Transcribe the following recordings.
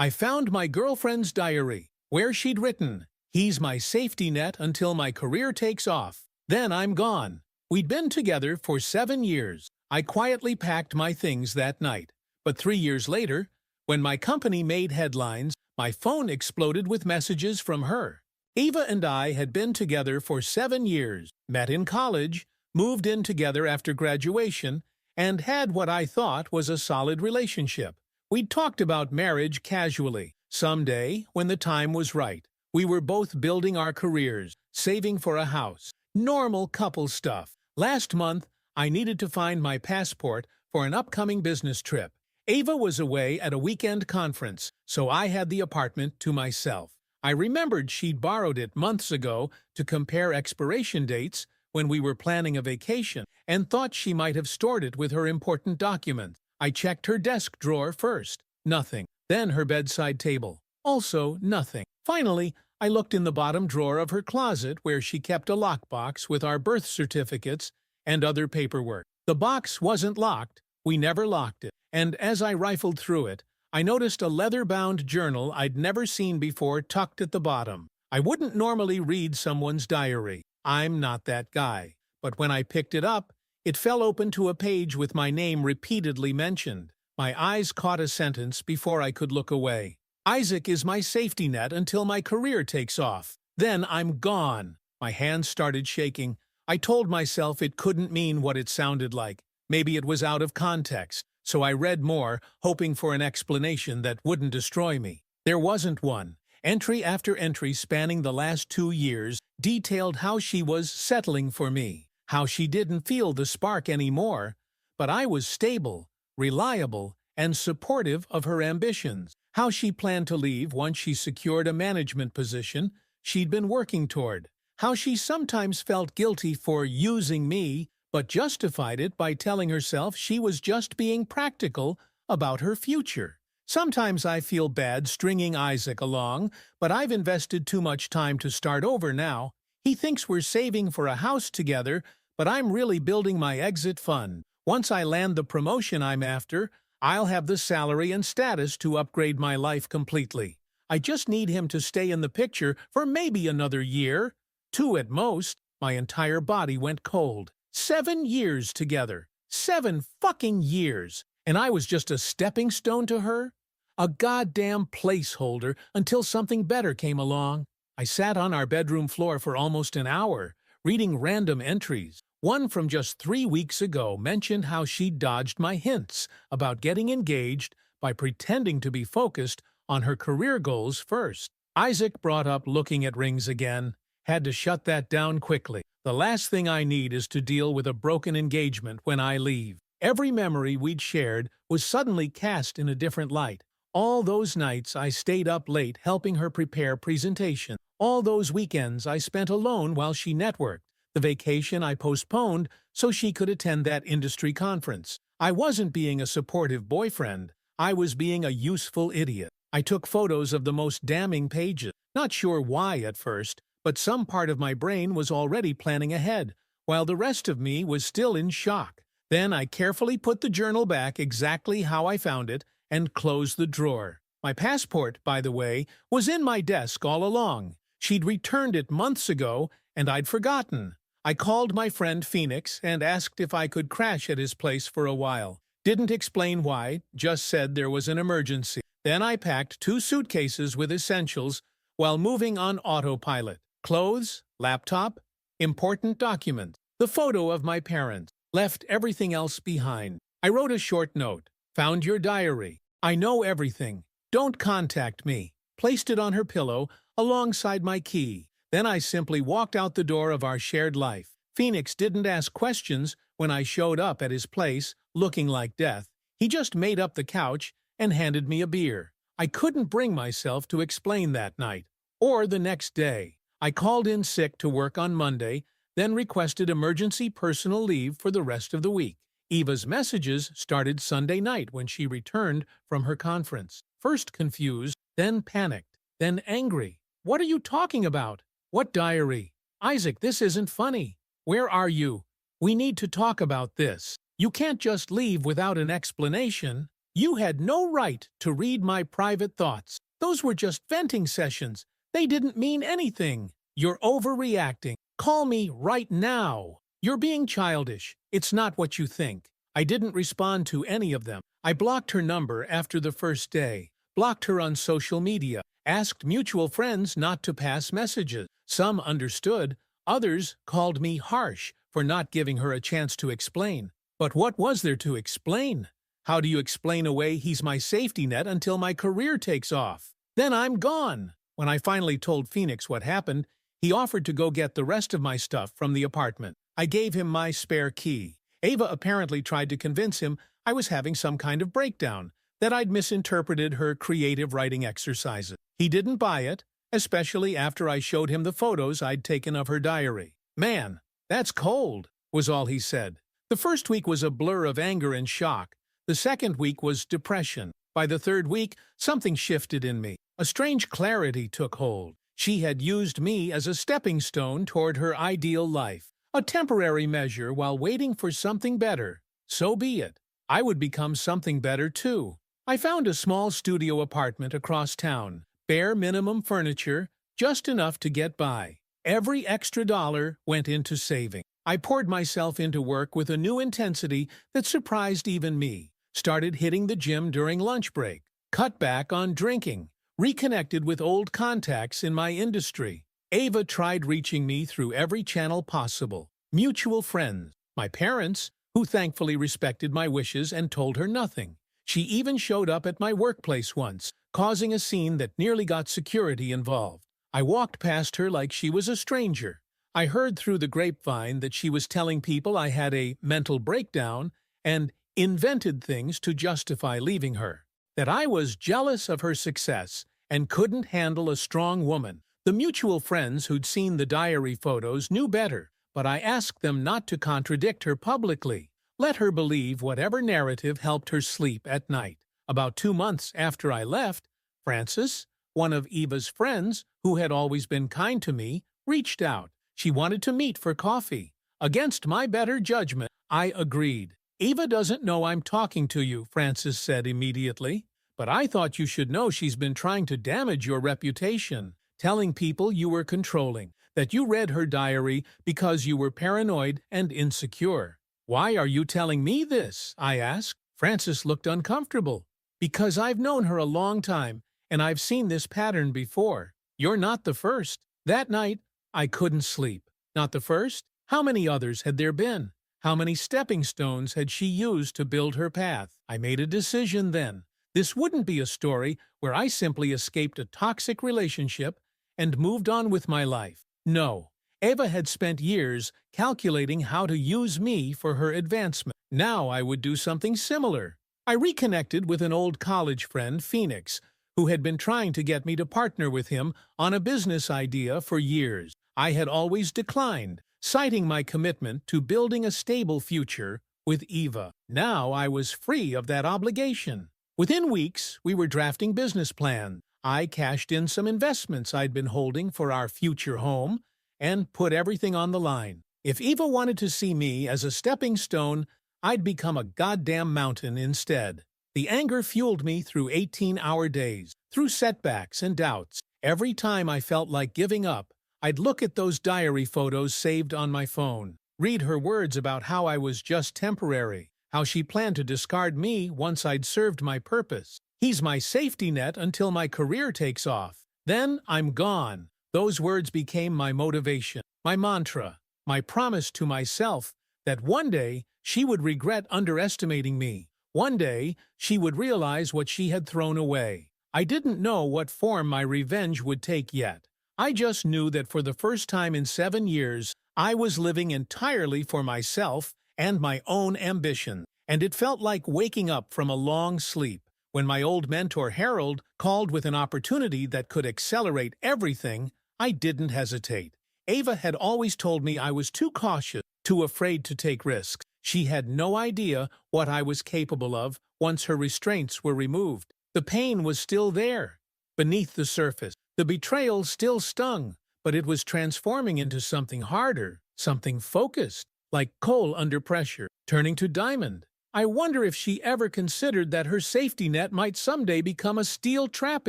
I found my girlfriend's diary, where she'd written, "He's my safety net until my career takes off. Then I'm gone." We'd been together for 7 years. I quietly packed my things that night. But 3 years later, when my company made headlines, my phone exploded with messages from her. Eva and I had been together for 7 years, met in college, moved in together after graduation, and had what I thought was a solid relationship. We'd talked about marriage casually. Someday, when the time was right, we were both building our careers, saving for a house. Normal couple stuff. Last month, I needed to find my passport for an upcoming business trip. Ava was away at a weekend conference, so I had the apartment to myself. I remembered she'd borrowed it months ago to compare expiration dates when we were planning a vacation, and thought she might have stored it with her important documents. I checked her desk drawer first. Nothing. Then her bedside table. Also nothing. Finally, I looked in the bottom drawer of her closet where she kept a lockbox with our birth certificates and other paperwork. The box wasn't locked. We never locked it. And as I rifled through it, I noticed a leather-bound journal I'd never seen before tucked at the bottom. I wouldn't normally read someone's diary. I'm not that guy. But when I picked it up, it fell open to a page with my name repeatedly mentioned. My eyes caught a sentence before I could look away. "Isaac is my safety net until my career takes off. Then I'm gone." My hands started shaking. I told myself it couldn't mean what it sounded like. Maybe it was out of context. So I read more, hoping for an explanation that wouldn't destroy me. There wasn't one. Entry after entry spanning the last 2 years detailed how she was settling for me, how she didn't feel the spark anymore, but I was stable, reliable, and supportive of her ambitions, how she planned to leave once she secured a management position she'd been working toward, how she sometimes felt guilty for using me, but justified it by telling herself she was just being practical about her future. Sometimes I feel bad stringing Isaac along, but I've invested too much time to start over now. He thinks we're saving for a house together, but I'm really building my exit fund. Once I land the promotion I'm after, I'll have the salary and status to upgrade my life completely. I just need him to stay in the picture for maybe another year, 2 at most. My entire body went cold. 7 years together. 7 fucking years. And I was just a stepping stone to her? A goddamn placeholder until something better came along. I sat on our bedroom floor for almost an hour, reading random entries. One from just 3 weeks ago mentioned how she dodged my hints about getting engaged by pretending to be focused on her career goals first. Isaac brought up looking at rings again. Had to shut that down quickly. The last thing I need is to deal with a broken engagement when I leave. Every memory we'd shared was suddenly cast in a different light. All those nights I stayed up late helping her prepare presentation. All those weekends I spent alone while she networked. The vacation I postponed so she could attend that industry conference. I wasn't being a supportive boyfriend. I was being a useful idiot. I took photos of the most damning pages. Not sure why at first, but some part of my brain was already planning ahead, while the rest of me was still in shock. Then I carefully put the journal back exactly how I found it and closed the drawer. My passport, by the way, was in my desk all along. She'd returned it months ago, and I'd forgotten. I called my friend Phoenix and asked if I could crash at his place for a while. Didn't explain why, just said there was an emergency. Then I packed 2 suitcases with essentials while moving on autopilot. Clothes, laptop, important documents, the photo of my parents. Left everything else behind. I wrote a short note. Found your diary. I know everything. Don't contact me. Placed it on her pillow alongside my key. Then I simply walked out the door of our shared life. Phoenix didn't ask questions when I showed up at his place, looking like death. He just made up the couch and handed me a beer. I couldn't bring myself to explain that night, or the next day. I called in sick to work on Monday, then requested emergency personal leave for the rest of the week. Eva's messages started Sunday night when she returned from her conference. First confused, then panicked, then angry. "What are you talking about? What diary? Isaac, this isn't funny. Where are you? We need to talk about this. You can't just leave without an explanation." You had no right to read my private thoughts. Those were just venting sessions. They didn't mean anything. You're overreacting. Call me right now. You're being childish. It's not what you think. I didn't respond to any of them. I blocked her number after the first day, blocked her on social media, asked mutual friends not to pass messages. Some understood, others called me harsh for not giving her a chance to explain. But what was there to explain? How do you explain away he's my safety net until my career takes off? Then I'm gone. When I finally told Phoenix what happened, he offered to go get the rest of my stuff from the apartment. I gave him my spare key. Ava apparently tried to convince him I was having some kind of breakdown, that I'd misinterpreted her creative writing exercises. He didn't buy it, especially after I showed him the photos I'd taken of her diary. "Man, that's cold," was all he said. The first week was a blur of anger and shock. The second week was depression. By the third week, something shifted in me. A strange clarity took hold. She had used me as a stepping stone toward her ideal life, a temporary measure while waiting for something better. So be it. I would become something better too. I found a small studio apartment across town, bare minimum furniture, just enough to get by. Every extra dollar went into saving. I poured myself into work with a new intensity that surprised even me. Started hitting the gym during lunch break, cut back on drinking, reconnected with old contacts in my industry. Ava tried reaching me through every channel possible. Mutual friends, my parents, who thankfully respected my wishes and told her nothing. She even showed up at my workplace once, causing a scene that nearly got security involved. I walked past her like she was a stranger. I heard through the grapevine that she was telling people I had a mental breakdown and invented things to justify leaving her, that I was jealous of her success and couldn't handle a strong woman. The mutual friends who'd seen the diary photos knew better, but I asked them not to contradict her publicly. Let her believe whatever narrative helped her sleep at night. About 2 months after I left, Frances, one of Eva's friends, who had always been kind to me, reached out. She wanted to meet for coffee. Against my better judgment, I agreed. "Eva doesn't know I'm talking to you," Frances said immediately. "But I thought you should know she's been trying to damage your reputation, telling people you were controlling, that you read her diary because you were paranoid and insecure." "Why are you telling me this?" I asked. Frances looked uncomfortable. "Because I've known her a long time, and I've seen this pattern before. You're not the first." That night, I couldn't sleep. Not the first? How many others had there been? How many stepping stones had she used to build her path? I made a decision then. This wouldn't be a story where I simply escaped a toxic relationship and moved on with my life. No. Eva had spent years calculating how to use me for her advancement. Now I would do something similar. I reconnected with an old college friend, Phoenix, who had been trying to get me to partner with him on a business idea for years. I had always declined, citing my commitment to building a stable future with Eva. Now I was free of that obligation. Within weeks, we were drafting business plans. I cashed in some investments I'd been holding for our future home and put everything on the line. If Eva wanted to see me as a stepping stone, I'd become a goddamn mountain instead. The anger fueled me through 18-hour days, through setbacks and doubts. Every time I felt like giving up, I'd look at those diary photos saved on my phone, read her words about how I was just temporary, how she planned to discard me once I'd served my purpose. "He's my safety net until my career takes off. Then I'm gone." Those words became my motivation, my mantra, my promise to myself that one day she would regret underestimating me. One day she would realize what she had thrown away. I didn't know what form my revenge would take yet. I just knew that for the first time in 7 years, I was living entirely for myself and my own ambition. And it felt like waking up from a long sleep. When my old mentor Harold called with an opportunity that could accelerate everything, I didn't hesitate. Ava had always told me I was too cautious, too afraid to take risks. She had no idea what I was capable of once her restraints were removed. The pain was still there, beneath the surface. The betrayal still stung, but it was transforming into something harder, something focused, like coal under pressure, turning to diamond. I wonder if she ever considered that her safety net might someday become a steel trap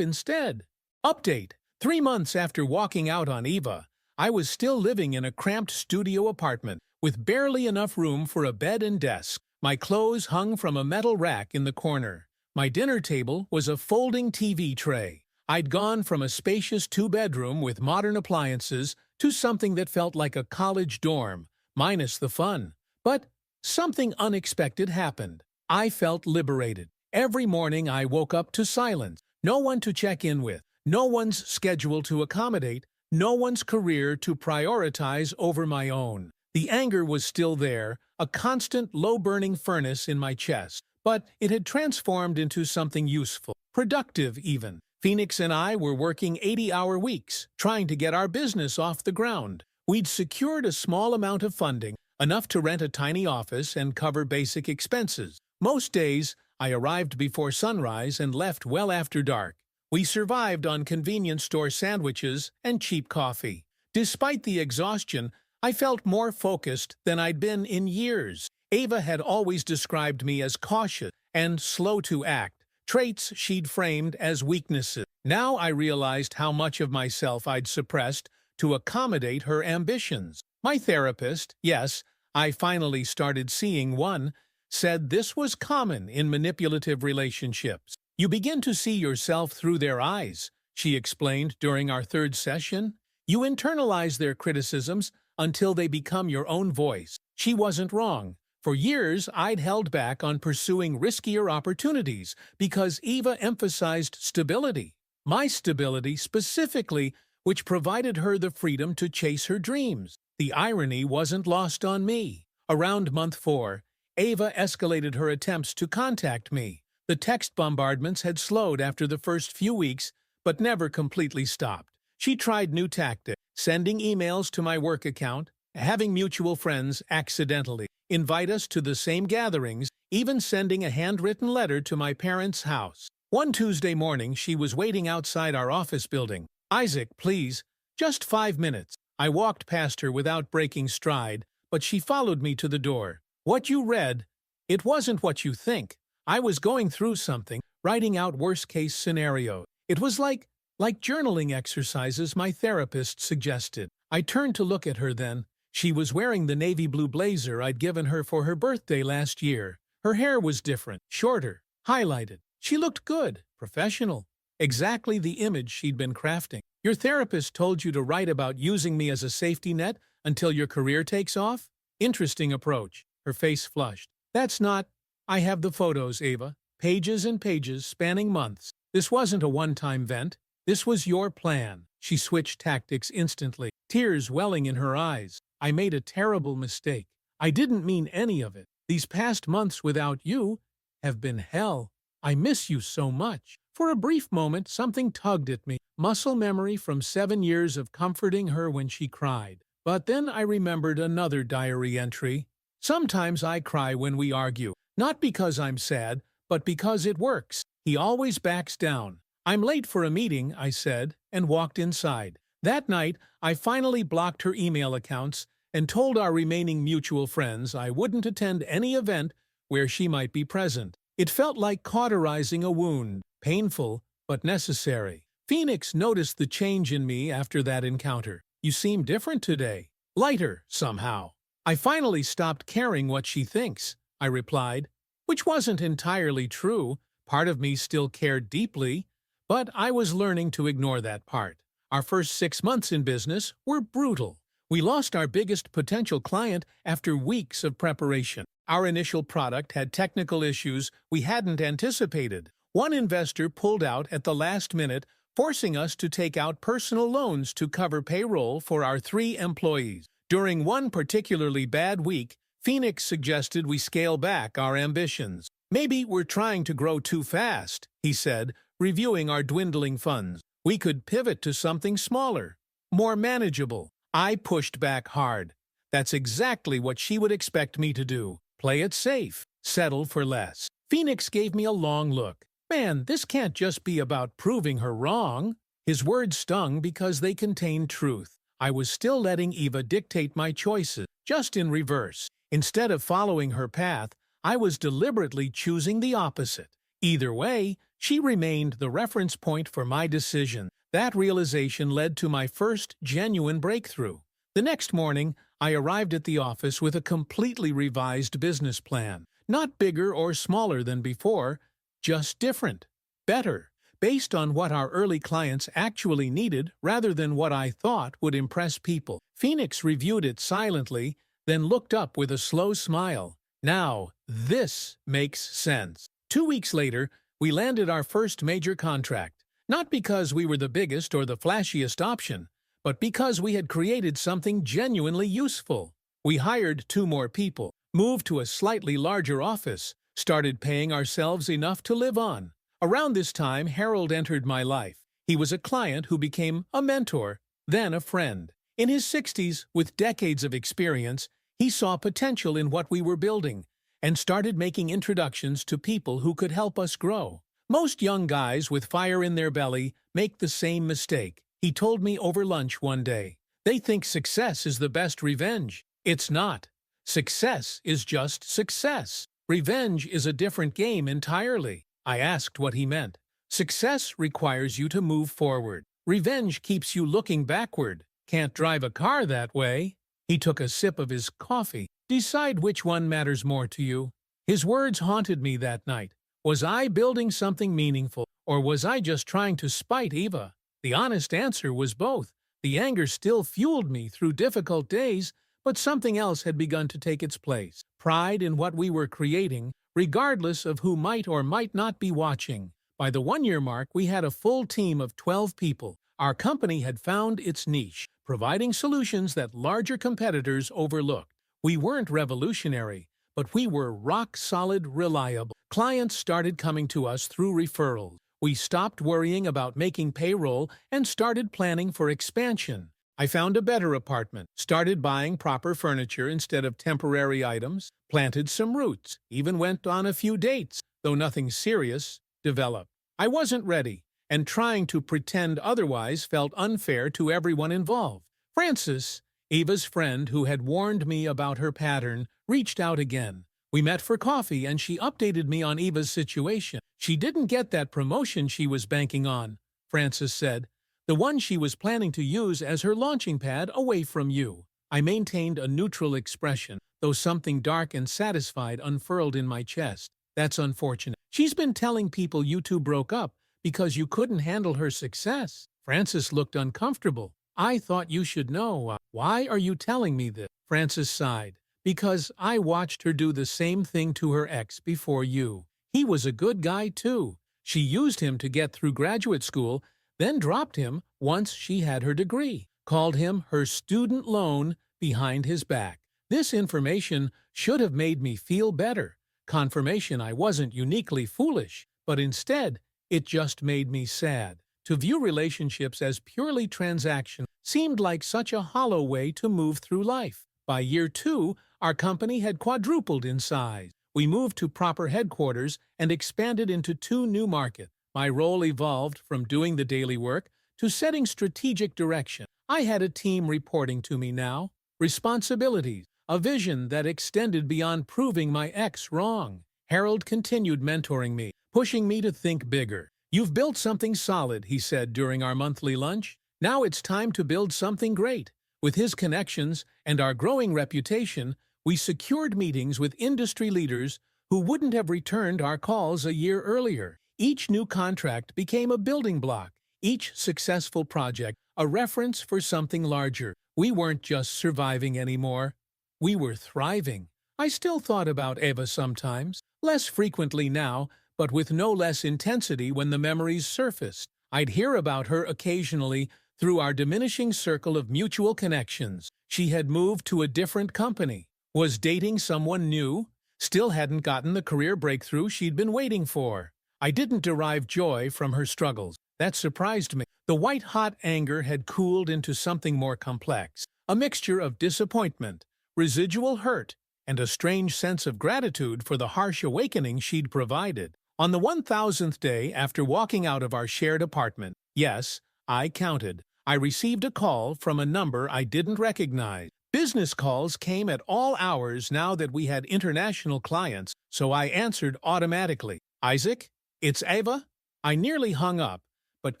instead. Update: 3 months after walking out on Eva, I was still living in a cramped studio apartment with barely enough room for a bed and desk. My clothes hung from a metal rack in the corner. My dinner table was a folding TV tray. I'd gone from a spacious two-bedroom with modern appliances to something that felt like a college dorm, minus the fun. But something unexpected happened. I felt liberated. Every morning I woke up to silence. No one to check in with. No one's schedule to accommodate. No one's career to prioritize over my own. The anger was still there, a constant low-burning furnace in my chest. But it had transformed into something useful, productive even. Phoenix and I were working 80-hour weeks, trying to get our business off the ground. We'd secured a small amount of funding, enough to rent a tiny office and cover basic expenses. Most days, I arrived before sunrise and left well after dark. We survived on convenience store sandwiches and cheap coffee. Despite the exhaustion, I felt more focused than I'd been in years. Ava had always described me as cautious and slow to act, traits she'd framed as weaknesses. Now I realized how much of myself I'd suppressed to accommodate her ambitions. My therapist, yes, I finally started seeing one, said this was common in manipulative relationships. You begin to see yourself through their eyes, she explained during our third session. You internalize their criticisms until they become your own voice. She wasn't wrong. For years, I'd held back on pursuing riskier opportunities because Eva emphasized stability. My stability, specifically, which provided her the freedom to chase her dreams. The irony wasn't lost on me. Around month 4, Ava escalated her attempts to contact me. The text bombardments had slowed after the first few weeks, but never completely stopped. She tried new tactics, sending emails to my work account, having mutual friends accidentally invite us to the same gatherings, even sending a handwritten letter to my parents' house. One Tuesday morning, she was waiting outside our office building. "Isaac, please, just 5 minutes." I walked past her without breaking stride, but she followed me to the door. "What you read, it wasn't what you think." I was going through something, writing out worst-case scenarios. It was like journaling exercises my therapist suggested. I turned to look at her then. She was wearing the navy blue blazer I'd given her for her birthday last year. Her hair was different, shorter, highlighted. She looked good, professional, exactly the image she'd been crafting. "Your therapist told you to write about using me as a safety net until your career takes off? Interesting approach." Her face flushed. "That's not—" "I have the photos, Ava. Pages and pages, spanning months. This wasn't a one-time vent. This was your plan." She switched tactics instantly, tears welling in her eyes. "I made a terrible mistake. I didn't mean any of it. These past months without you have been hell. I miss you so much." For a brief moment, something tugged at me. Muscle memory from 7 years of comforting her when she cried. But then I remembered another diary entry. "Sometimes I cry when we argue. Not because I'm sad, but because it works. He always backs down." "I'm late for a meeting," I said, and walked inside. That night, I finally blocked her email accounts and told our remaining mutual friends I wouldn't attend any event where she might be present. It felt like cauterizing a wound, painful but necessary. Phoenix noticed the change in me after that encounter. "You seem different today. Lighter, somehow." "I finally stopped caring what she thinks," I replied, which wasn't entirely true. Part of me still cared deeply, but I was learning to ignore that part. Our first 6 months in business were brutal. We lost our biggest potential client after weeks of preparation. Our initial product had technical issues we hadn't anticipated. One investor pulled out at the last minute, forcing us to take out personal loans to cover payroll for our 3 employees. During one particularly bad week, Phoenix suggested we scale back our ambitions. "Maybe we're trying to grow too fast," he said, reviewing our dwindling funds. "We could pivot to something smaller, more manageable." I pushed back hard. That's exactly what she would expect me to do. Play it safe, settle for less. Phoenix gave me a long look. "Man, this can't just be about proving her wrong." His words stung because they contained truth. I was still letting Eva dictate my choices, just in reverse. Instead of following her path, I was deliberately choosing the opposite. Either way, she remained the reference point for my decision. That realization led to my first genuine breakthrough. The next morning, I arrived at the office with a completely revised business plan. Not bigger or smaller than before, just different, better, based on what our early clients actually needed rather than what I thought would impress people. Phoenix reviewed it silently, then looked up with a slow smile. Now, this makes sense. 2 weeks later, we landed our first major contract. Not because we were the biggest or the flashiest option, but because we had created something genuinely useful. We hired 2 more people, moved to a slightly larger office, started paying ourselves enough to live on. Around this time, Harold entered my life. He was a client who became a mentor, then a friend. In his 60s, with decades of experience, he saw potential in what we were building and started making introductions to people who could help us grow. Most young guys with fire in their belly make the same mistake. He told me over lunch one day. They think success is the best revenge. It's not. Success is just success. Revenge is a different game entirely. I asked what he meant. Success requires you to move forward. Revenge keeps you looking backward. Can't drive a car that way. He took a sip of his coffee. Decide which one matters more to you. His words haunted me that night. Was I building something meaningful, or was I just trying to spite Eva? The honest answer was both. The anger still fueled me through difficult days, but something else had begun to take its place. Pride in what we were creating, regardless of who might or might not be watching. By the 1-year mark, we had a full team of 12 people. Our company had found its niche, providing solutions that larger competitors overlooked. We weren't revolutionary, but we were rock-solid reliable. Clients started coming to us through referrals. We stopped worrying about making payroll and started planning for expansion. I found a better apartment, started buying proper furniture instead of temporary items, planted some roots, even went on a few dates, though nothing serious developed. I wasn't ready, and trying to pretend otherwise felt unfair to everyone involved. Frances, Eva's friend who had warned me about her pattern, reached out again. We met for coffee and she updated me on Eva's situation. She didn't get that promotion she was banking on, Frances said. The one she was planning to use as her launching pad away from you. I maintained a neutral expression, though something dark and satisfied unfurled in my chest. That's unfortunate. She's been telling people you two broke up because you couldn't handle her success. Frances looked uncomfortable. I thought you should know. Why are you telling me this? Frances sighed. Because I watched her do the same thing to her ex before you. He was a good guy too. She used him to get through graduate school, then dropped him once she had her degree. Called him her student loan behind his back. This information should have made me feel better. Confirmation I wasn't uniquely foolish, but instead, it just made me sad. To view relationships as purely transactional seemed like such a hollow way to move through life. By year 2, our company had quadrupled in size. We moved to proper headquarters and expanded into 2 new markets. My role evolved from doing the daily work to setting strategic direction. I had a team reporting to me now, responsibilities, a vision that extended beyond proving my ex wrong. Harold continued mentoring me, pushing me to think bigger. You've built something solid, he said during our monthly lunch. Now it's time to build something great. With his connections and our growing reputation, we secured meetings with industry leaders who wouldn't have returned our calls a year earlier. Each new contract became a building block, each successful project a reference for something larger. We weren't just surviving anymore. We were thriving. I still thought about Eva sometimes, less frequently now, but with no less intensity when the memories surfaced. I'd hear about her occasionally through our diminishing circle of mutual connections. She had moved to a different company, was dating someone new, still hadn't gotten the career breakthrough she'd been waiting for. I didn't derive joy from her struggles. That surprised me. The white-hot anger had cooled into something more complex, a mixture of disappointment, residual hurt, and a strange sense of gratitude for the harsh awakening she'd provided. On the 1000th day after walking out of our shared apartment, yes, I counted, I received a call from a number I didn't recognize. Business calls came at all hours now that we had international clients, so I answered automatically. Isaac? It's Ava? I nearly hung up, but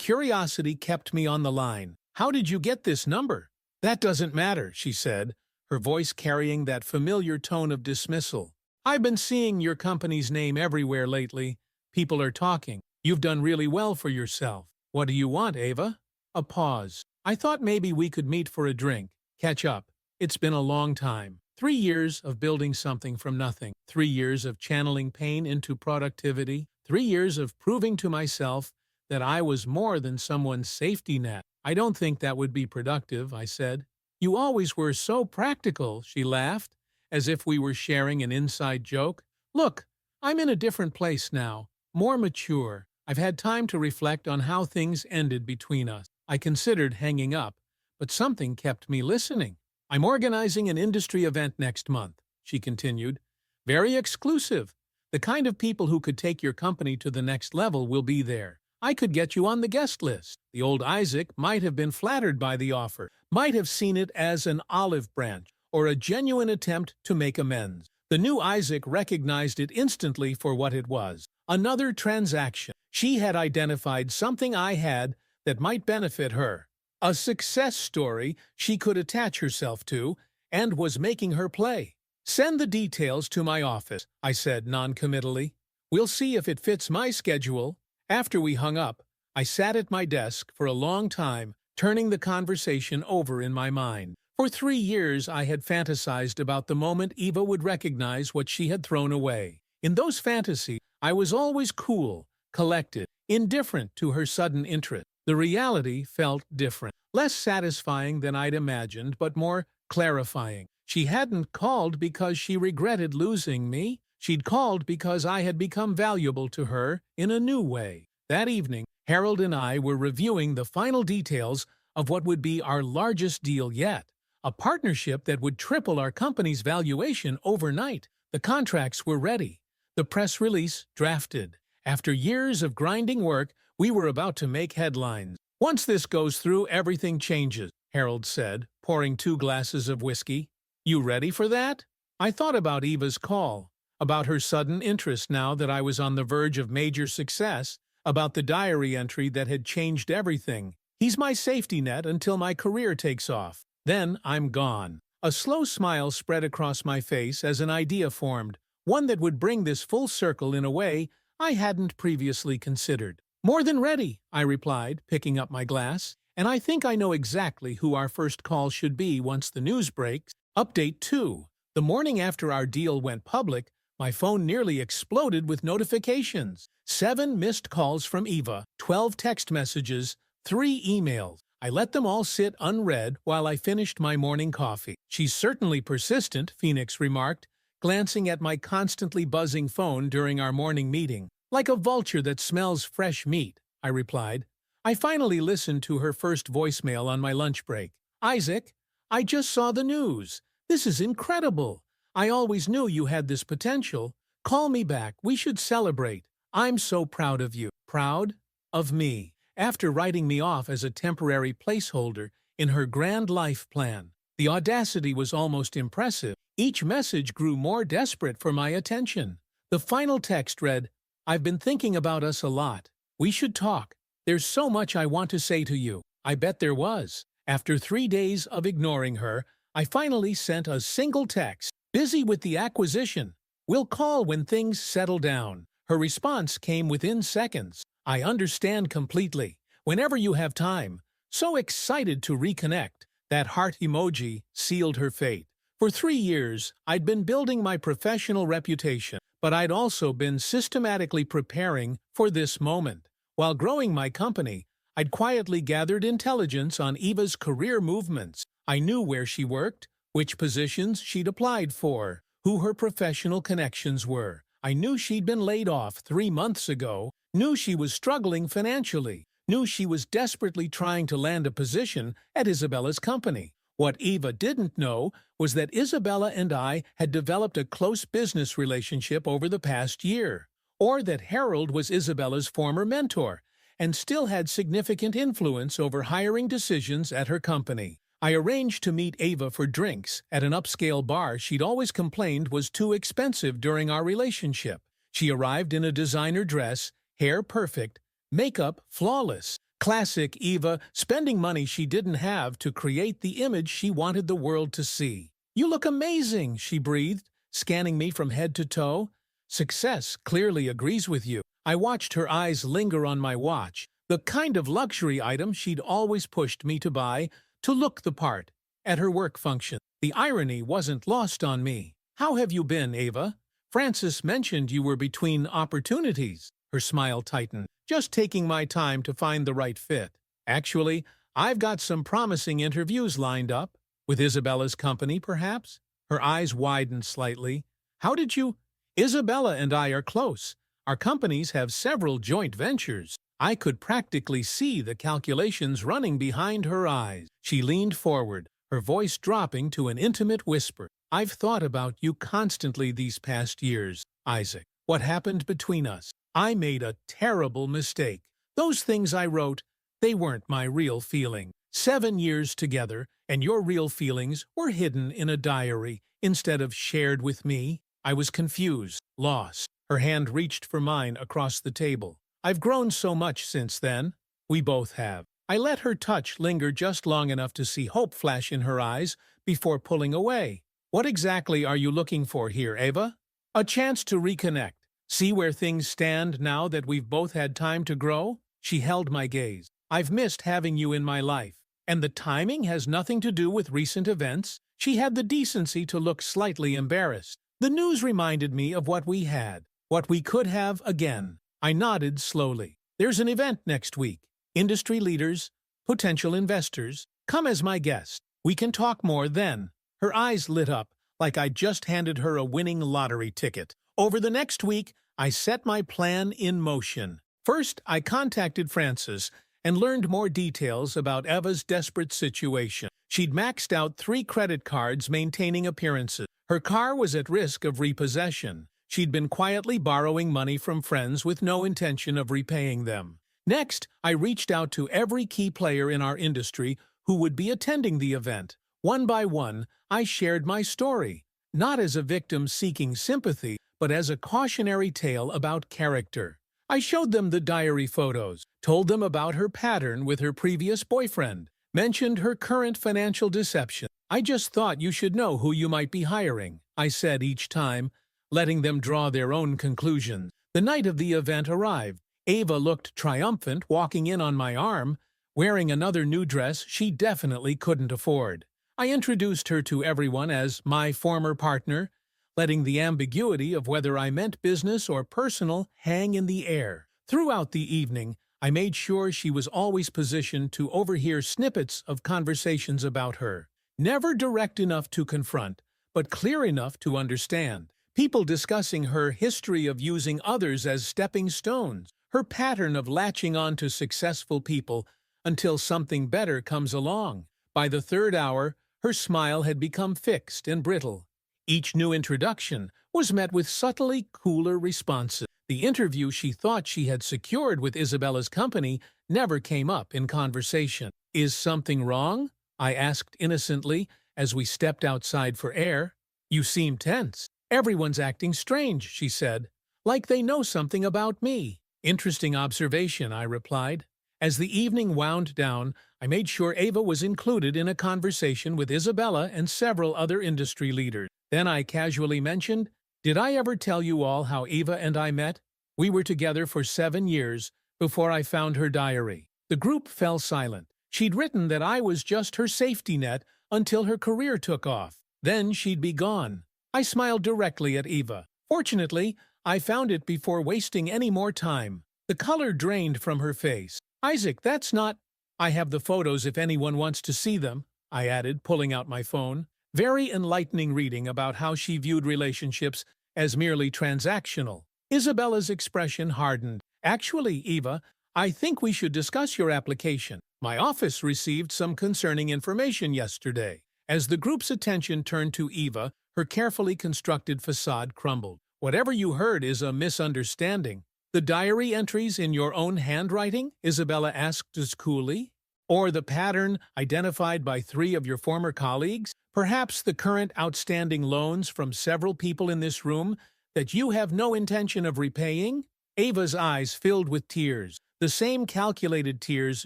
curiosity kept me on the line. How did you get this number? That doesn't matter, she said, her voice carrying that familiar tone of dismissal. I've been seeing your company's name everywhere lately. People are talking. You've done really well for yourself. What do you want, Ava? A pause. I thought maybe we could meet for a drink, catch up. It's been a long time. 3 years of building something from nothing. 3 years of channeling pain into productivity. 3 years of proving to myself that I was more than someone's safety net. I don't think that would be productive, I said. You always were so practical, she laughed, as if we were sharing an inside joke. Look, I'm in a different place now, more mature. I've had time to reflect on how things ended between us. I considered hanging up, but something kept me listening. I'm organizing an industry event next month, she continued. Very exclusive. The kind of people who could take your company to the next level will be there. I could get you on the guest list. The old Isaac might have been flattered by the offer, might have seen it as an olive branch or a genuine attempt to make amends. The new Isaac recognized it instantly for what it was. Another transaction. She had identified something I had that might benefit her. A success story she could attach herself to, and was making her play. Send the details to my office, I said noncommittally. We'll see if it fits my schedule. After we hung up, I sat at my desk for a long time, turning the conversation over in my mind. For 3 years I had fantasized about the moment Eva would recognize what she had thrown away. In those fantasies, I was always cool, collected, indifferent to her sudden interest. The reality felt different, less satisfying than I'd imagined, but more clarifying. She hadn't called because she regretted losing me. She'd called because I had become valuable to her in a new way. That evening, Harold and I were reviewing the final details of what would be our largest deal yet, a partnership that would triple our company's valuation overnight. The contracts were ready, the press release drafted. After years of grinding work, we were about to make headlines. Once this goes through, everything changes, Harold said, pouring 2 glasses of whiskey. You ready for that? I thought about Eva's call, about her sudden interest now that I was on the verge of major success, about the diary entry that had changed everything. He's my safety net until my career takes off. Then I'm gone. A slow smile spread across my face as an idea formed, one that would bring this full circle in a way I hadn't previously considered. More than ready, I replied, picking up my glass, and I think I know exactly who our first call should be once the news breaks. Update 2. The morning after our deal went public, my phone nearly exploded with notifications. 7 missed calls from Eva, 12 text messages, 3 emails. I let them all sit unread while I finished my morning coffee. She's certainly persistent, Phoenix remarked, glancing at my constantly buzzing phone during our morning meeting. Like a vulture that smells fresh meat, I replied. I finally listened to her first voicemail on my lunch break. Isaac, I just saw the news. This is incredible. I always knew you had this potential. Call me back. We should celebrate. I'm so proud of you. Proud? Of me. After writing me off as a temporary placeholder in her grand life plan. The audacity was almost impressive. Each message grew more desperate for my attention. The final text read, I've been thinking about us a lot. We should talk. There's so much I want to say to you. I bet there was. After 3 days of ignoring her, I finally sent a single text. Busy with the acquisition. We'll call when things settle down. Her response came within seconds. I understand completely. Whenever you have time. So excited to reconnect. That heart emoji sealed her fate. For 3 years, I'd been building my professional reputation, but I'd also been systematically preparing for this moment. While growing my company, I'd quietly gathered intelligence on Eva's career movements. I knew where she worked, which positions she'd applied for, who her professional connections were. I knew she'd been laid off 3 months ago, knew she was struggling financially, knew she was desperately trying to land a position at Isabella's company. What Eva didn't know was that Isabella and I had developed a close business relationship over the past year, or that Harold was Isabella's former mentor and still had significant influence over hiring decisions at her company. I arranged to meet Ava for drinks at an upscale bar she'd always complained was too expensive during our relationship. She arrived in a designer dress, hair perfect, makeup flawless. Classic Eva, spending money she didn't have to create the image she wanted the world to see. "You look amazing," she breathed, scanning me from head to toe. "Success clearly agrees with you." I watched her eyes linger on my watch, the kind of luxury item she'd always pushed me to buy to look the part at her work function. The irony wasn't lost on me. "How have you been, Ava? Francis mentioned you were between opportunities." Her smile tightened. "Just taking my time to find the right fit. Actually, I've got some promising interviews lined up. With Isabella's company, perhaps?" Her eyes widened slightly. "How did you—" "Isabella and I are close. Our companies have several joint ventures." I could practically see the calculations running behind her eyes. She leaned forward, her voice dropping to an intimate whisper. "I've thought about you constantly these past years, Isaac. What happened between us? I made a terrible mistake. Those things I wrote, they weren't my real feeling. 7 years together, and your real feelings were hidden in a diary instead of shared with me." I was confused, lost. Her hand reached for mine across the table. "I've grown so much since then." We both have. I let her touch linger just long enough to see hope flash in her eyes before pulling away. "What exactly are you looking for here, Ava?" "A chance to reconnect. See where things stand now that we've both had time to grow." She held my gaze. "I've missed having you in my life. And the timing has nothing to do with recent events." She had the decency to look slightly embarrassed. "The news reminded me of what we had, what we could have again." I nodded slowly. "There's an event next week. Industry leaders, potential investors. Come as my guest. We can talk more then." Her eyes lit up like I'd just handed her a winning lottery ticket. Over the next week, I set my plan in motion. First, I contacted Frances and learned more details about Eva's desperate situation. She'd maxed out 3 credit cards maintaining appearances. Her car was at risk of repossession. She'd been quietly borrowing money from friends with no intention of repaying them. Next, I reached out to every key player in our industry who would be attending the event. One by one, I shared my story, not as a victim seeking sympathy, but as a cautionary tale about character. I showed them the diary photos, told them about her pattern with her previous boyfriend, mentioned her current financial deception. "I just thought you should know who you might be hiring," I said each time, letting them draw their own conclusions. The night of the event arrived. Ava looked triumphant, walking in on my arm, wearing another new dress she definitely couldn't afford. I introduced her to everyone as my former partner, letting the ambiguity of whether I meant business or personal hang in the air. Throughout the evening, I made sure she was always positioned to overhear snippets of conversations about her. Never direct enough to confront, but clear enough to understand. People discussing her history of using others as stepping stones, her pattern of latching on to successful people until something better comes along. By the 3rd hour, her smile had become fixed and brittle. Each new introduction was met with subtly cooler responses. The interview she thought she had secured with Isabella's company never came up in conversation. "Is something wrong?" I asked innocently as we stepped outside for air. "You seem tense." "Everyone's acting strange," she said, "like they know something about me." "Interesting observation," I replied. As the evening wound down, I made sure Ava was included in a conversation with Isabella and several other industry leaders. Then I casually mentioned, "Did I ever tell you all how Ava and I met? We were together for 7 years before I found her diary." The group fell silent. She'd written that I was just her safety net until her career took off. Then she'd be gone. I smiled directly at Eva. Fortunately, I found it before wasting any more time. The color drained from her face. "Isaac, that's not—" "I have the photos if anyone wants to see them," I added, pulling out my phone. Very enlightening reading about how she viewed relationships as merely transactional. Isabella's expression hardened. "Actually, Eva, I think we should discuss your application. My office received some concerning information yesterday." As the group's attention turned to Eva, her carefully constructed facade crumbled. "Whatever you heard is a misunderstanding." "The diary entries in your own handwriting?" Isabella asked as coolly. Or the pattern identified by 3 of your former colleagues? Perhaps the current outstanding loans from several people in this room that you have no intention of repaying? Ava's eyes filled with tears, the same calculated tears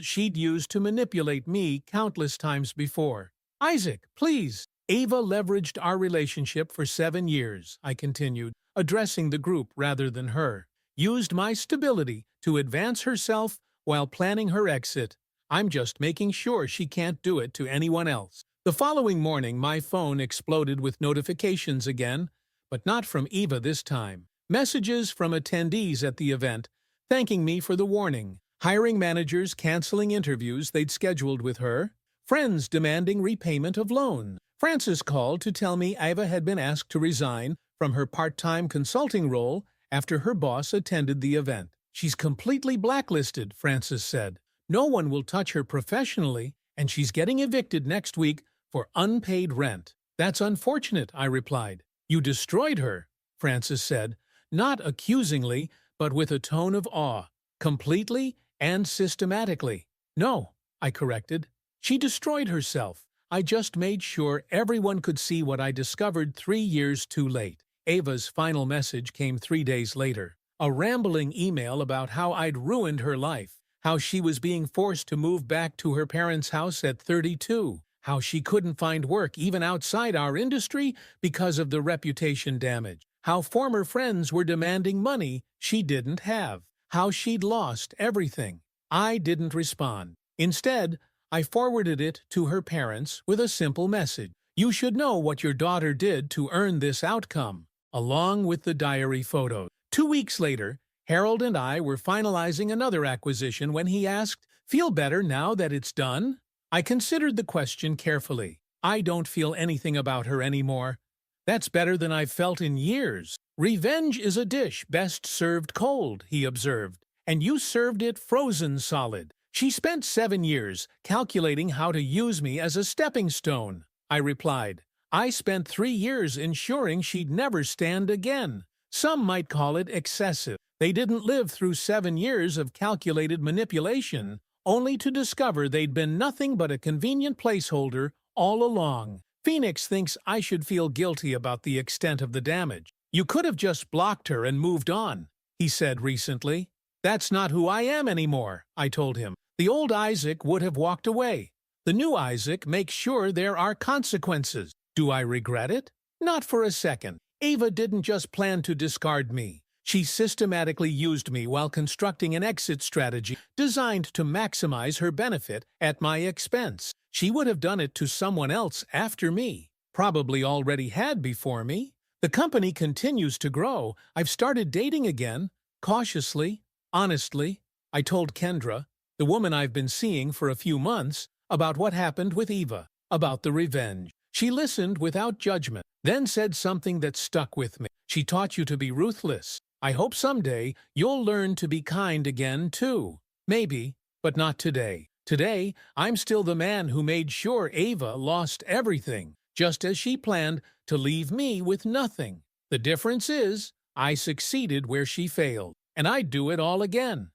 she'd used to manipulate me countless times before. Isaac, please. Ava leveraged our relationship for 7 years, I continued, addressing the group rather than her. Used my stability to advance herself while planning her exit. I'm just making sure she can't do it to anyone else. The following morning, my phone exploded with notifications again, but not from Eva this time. Messages from attendees at the event, thanking me for the warning. Hiring managers canceling interviews they'd scheduled with her. Friends demanding repayment of loans. Frances called to tell me Eva had been asked to resign from her part-time consulting role after her boss attended the event. She's completely blacklisted, Frances said. No one will touch her professionally, and she's getting evicted next week for unpaid rent. That's unfortunate, I replied. You destroyed her, Frances said, not accusingly, but with a tone of awe, completely and systematically. No, I corrected. She destroyed herself. I just made sure everyone could see what I discovered 3 years too late. Ava's final message came 3 days later. A rambling email about how I'd ruined her life, how she was being forced to move back to her parents' house at 32, how she couldn't find work even outside our industry because of the reputation damage, how former friends were demanding money she didn't have, how she'd lost everything. I didn't respond. Instead, I forwarded it to her parents with a simple message. You should know what your daughter did to earn this outcome, along with the diary photos. 2 weeks later, Harold and I were finalizing another acquisition when he asked, "Feel better now that it's done?" I considered the question carefully. I don't feel anything about her anymore. That's better than I've felt in years. Revenge is a dish best served cold, he observed, and you served it frozen solid. She spent 7 years calculating how to use me as a stepping stone, I replied. I spent 3 years ensuring she'd never stand again. Some might call it excessive. They didn't live through 7 years of calculated manipulation, only to discover they'd been nothing but a convenient placeholder all along. Phoenix thinks I should feel guilty about the extent of the damage. You could have just blocked her and moved on, he said recently. That's not who I am anymore, I told him. The old Isaac would have walked away. The new Isaac makes sure there are consequences. Do I regret it? Not for a second. Ava didn't just plan to discard me. She systematically used me while constructing an exit strategy designed to maximize her benefit at my expense. She would have done it to someone else after me, probably already had before me. The company continues to grow. I've started dating again, cautiously, honestly. I told Kendra, the woman I've been seeing for a few months, about what happened with Eva, about the revenge. She listened without judgment, then said something that stuck with me. She taught you to be ruthless. I hope someday you'll learn to be kind again, too. Maybe, but not today. Today, I'm still the man who made sure Ava lost everything, just as she planned to leave me with nothing. The difference is, I succeeded where she failed, and I'd do it all again.